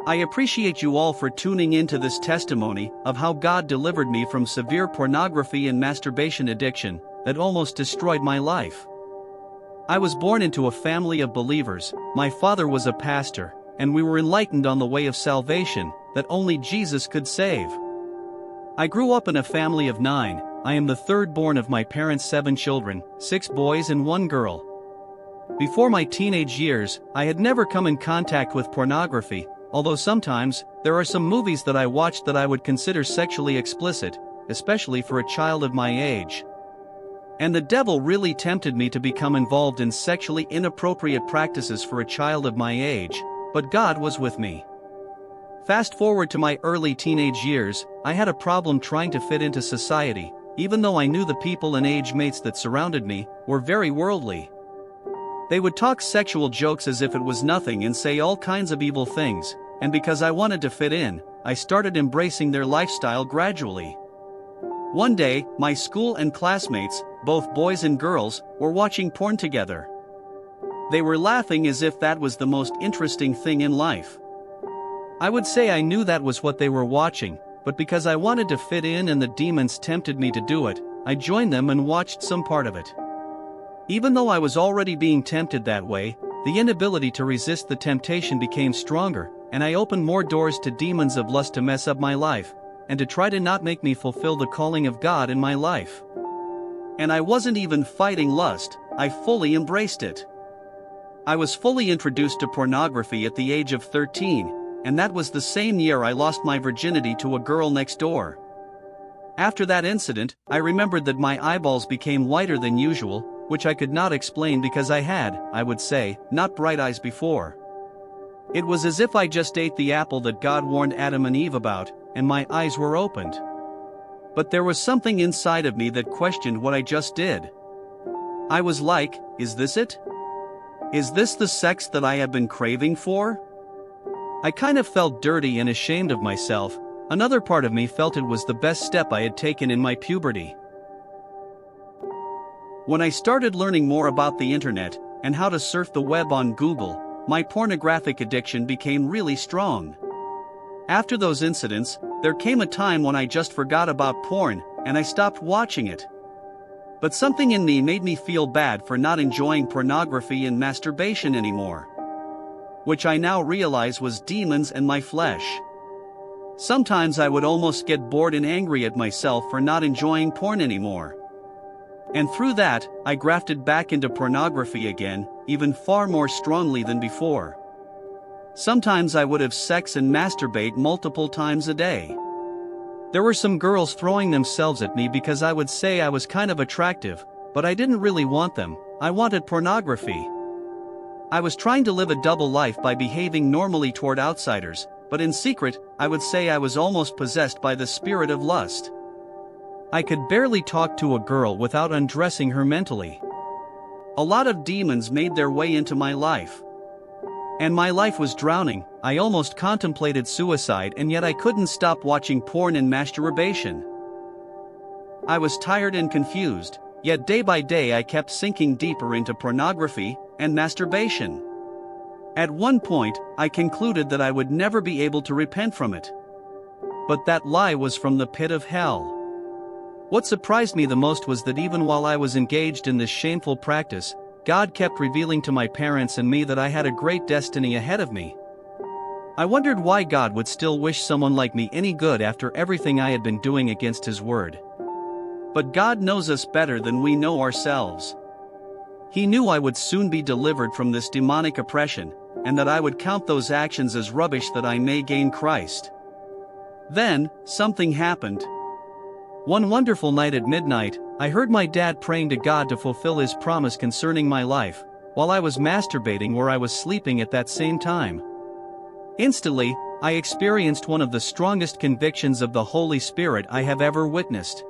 I appreciate you all for tuning into this testimony of how God delivered me from severe pornography and masturbation addiction that almost destroyed my life. I was born into a family of believers. My father was a pastor, and we were enlightened on the way of salvation that only Jesus could save. I grew up in a family of 9. I am the third born of my parents' 7 children, 6 boys and 1 girl. Before my teenage years, I had never come in contact with pornography, although sometimes, there are some movies that I watched that I would consider sexually explicit, especially for a child of my age. And the devil really tempted me to become involved in sexually inappropriate practices for a child of my age, but God was with me. Fast forward to my early teenage years, I had a problem trying to fit into society, even though I knew the people and age mates that surrounded me were very worldly. They would talk sexual jokes as if it was nothing and say all kinds of evil things, and because I wanted to fit in, I started embracing their lifestyle gradually. One day, my school and classmates, both boys and girls, were watching porn together. They were laughing as if that was the most interesting thing in life. I would say I knew that was what they were watching, but because I wanted to fit in and the demons tempted me to do it, I joined them and watched some part of it. Even though I was already being tempted that way, the inability to resist the temptation became stronger, and I opened more doors to demons of lust to mess up my life, and to try to not make me fulfill the calling of God in my life. And I wasn't even fighting lust, I fully embraced it. I was fully introduced to pornography at the age of 13, and that was the same year I lost my virginity to a girl next door. After that incident, I remembered that my eyeballs became whiter than usual, which I could not explain because I had, I would say, not bright eyes before. It was as if I just ate the apple that God warned Adam and Eve about, and my eyes were opened. But there was something inside of me that questioned what I just did. I was like, is this it? Is this the sex that I have been craving for? I kind of felt dirty and ashamed of myself. Another part of me felt it was the best step I had taken in my puberty. When I started learning more about the internet and how to surf the web on Google, my pornographic addiction became really strong. After those incidents, there came a time when I just forgot about porn, and I stopped watching it. But something in me made me feel bad for not enjoying pornography and masturbation anymore. Which I now realize was demons and my flesh. Sometimes I would almost get bored and angry at myself for not enjoying porn anymore. And through that, I grafted back into pornography again, even far more strongly than before. Sometimes I would have sex and masturbate multiple times a day. There were some girls throwing themselves at me because I would say I was kind of attractive, but I didn't really want them, I wanted pornography. I was trying to live a double life by behaving normally toward outsiders, but in secret, I would say I was almost possessed by the spirit of lust. I could barely talk to a girl without undressing her mentally. A lot of demons made their way into my life. And my life was drowning. I almost contemplated suicide, and yet I couldn't stop watching porn and masturbation. I was tired and confused, yet day by day I kept sinking deeper into pornography and masturbation. At one point, I concluded that I would never be able to repent from it. But that lie was from the pit of hell. What surprised me the most was that even while I was engaged in this shameful practice, God kept revealing to my parents and me that I had a great destiny ahead of me. I wondered why God would still wish someone like me any good after everything I had been doing against His word. But God knows us better than we know ourselves. He knew I would soon be delivered from this demonic oppression, and that I would count those actions as rubbish that I may gain Christ. Then, something happened. One wonderful night at midnight, I heard my dad praying to God to fulfill His promise concerning my life, while I was masturbating or I was sleeping at that same time. Instantly, I experienced one of the strongest convictions of the Holy Spirit I have ever witnessed.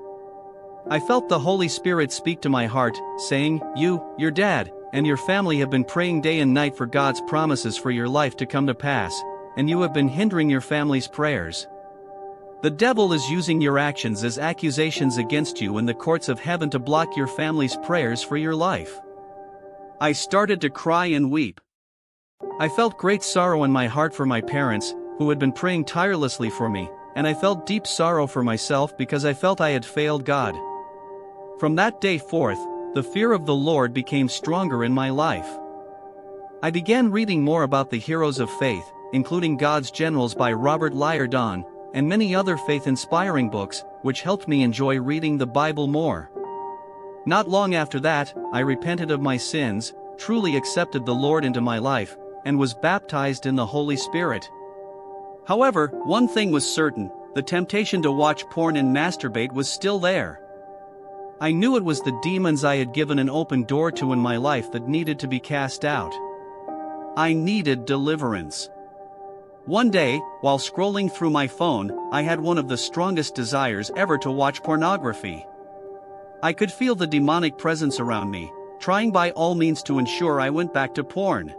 I felt the Holy Spirit speak to my heart, saying, "You, your dad, and your family have been praying day and night for God's promises for your life to come to pass, and you have been hindering your family's prayers. The devil is using your actions as accusations against you in the courts of heaven to block your family's prayers for your life." I started to cry and weep. I felt great sorrow in my heart for my parents, who had been praying tirelessly for me, and I felt deep sorrow for myself because I felt I had failed God. From that day forth, the fear of the Lord became stronger in my life. I began reading more about the heroes of faith, including God's Generals by Robert Liardon, and many other faith-inspiring books, which helped me enjoy reading the Bible more. Not long after that, I repented of my sins, truly accepted the Lord into my life, and was baptized in the Holy Spirit. However, one thing was certain: the temptation to watch porn and masturbate was still there. I knew it was the demons I had given an open door to in my life that needed to be cast out. I needed deliverance. One day, while scrolling through my phone, I had one of the strongest desires ever to watch pornography. I could feel the demonic presence around me, trying by all means to ensure I went back to porn.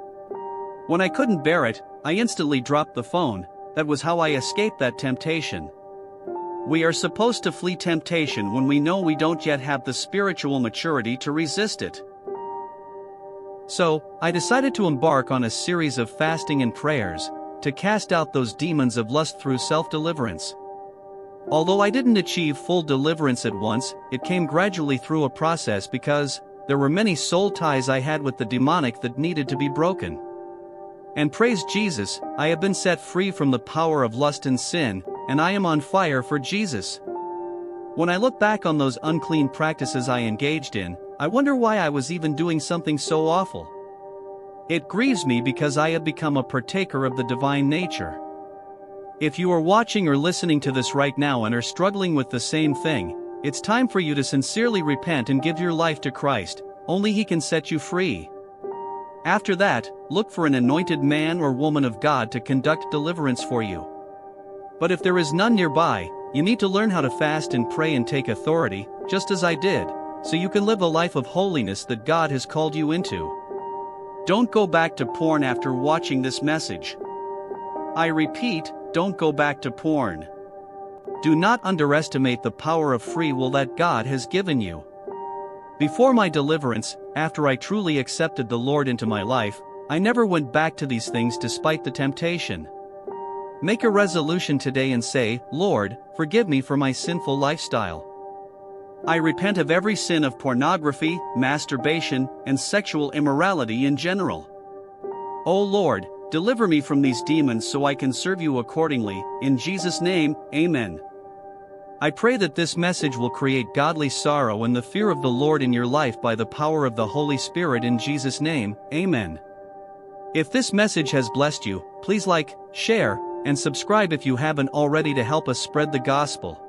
When I couldn't bear it, I instantly dropped the phone. That was how I escaped that temptation. We are supposed to flee temptation when we know we don't yet have the spiritual maturity to resist it. So, I decided to embark on a series of fasting and prayers to cast out those demons of lust through self-deliverance. Although I didn't achieve full deliverance at once, it came gradually through a process because there were many soul ties I had with the demonic that needed to be broken. And praise Jesus, I have been set free from the power of lust and sin, and I am on fire for Jesus. When I look back on those unclean practices I engaged in, I wonder why I was even doing something so awful. It grieves me because I have become a partaker of the divine nature. If you are watching or listening to this right now and are struggling with the same thing, it's time for you to sincerely repent and give your life to Christ. Only He can set you free. After that, look for an anointed man or woman of God to conduct deliverance for you. But if there is none nearby, you need to learn how to fast and pray and take authority, just as I did, so you can live a life of holiness that God has called you into. Don't go back to porn after watching this message. I repeat, don't go back to porn. Do not underestimate the power of free will that God has given you. Before my deliverance, after I truly accepted the Lord into my life, I never went back to these things despite the temptation. Make a resolution today and say, Lord, forgive me for my sinful lifestyle. I repent of every sin of pornography, masturbation, and sexual immorality in general. O Lord, deliver me from these demons so I can serve you accordingly. In Jesus' name, amen. I pray that this message will create godly sorrow and the fear of the Lord in your life by the power of the Holy Spirit in Jesus' name, amen. If this message has blessed you, please like, share, and subscribe if you haven't already to help us spread the gospel.